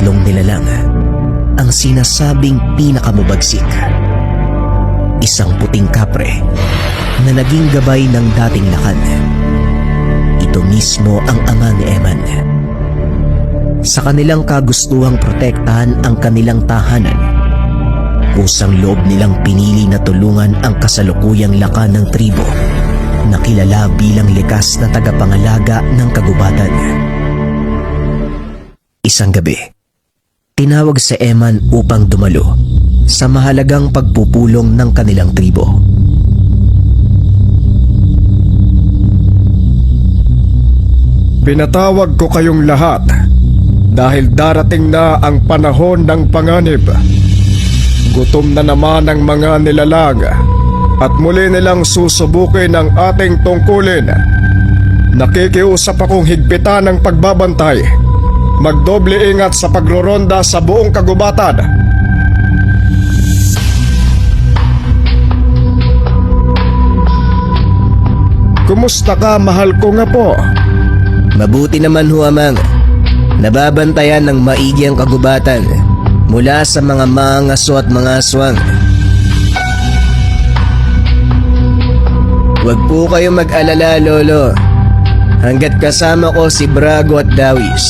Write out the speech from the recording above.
tatlong nilalang ang sinasabing pinakamubagsik. Isang puting kapre na naging gabay ng dating lakan. Ito mismo ang ama ni Eman. Sa kanilang kagustuhang protektahan ang kanilang tahanan, kusang loob nilang pinili na tulungan ang kasalukuyang lakan ng tribo na kilala bilang likas na tagapangalaga ng kagubatan. Isang gabi, tinawag si Eman upang dumalo sa mahalagang pagpupulong ng kanilang tribo. Pinatawag ko kayong lahat dahil darating na ang panahon ng panganib. Gutom na naman ang mga nilalang at muli nilang susubukin ang ating tungkulin. Nakikiusap akong higpitan ang pagbabantay. Magdoble ingat sa pagroronda sa buong kagubatan. Kumusta ka, mahal ko nga po? Mabuti naman ho, Amang. Nababantayan ng maigi ang kagubatan mula sa mga mangaso at mga aswang. Huwag po kayong mag-alala, Lolo. Hanggat kasama ko si Brago at Dawis,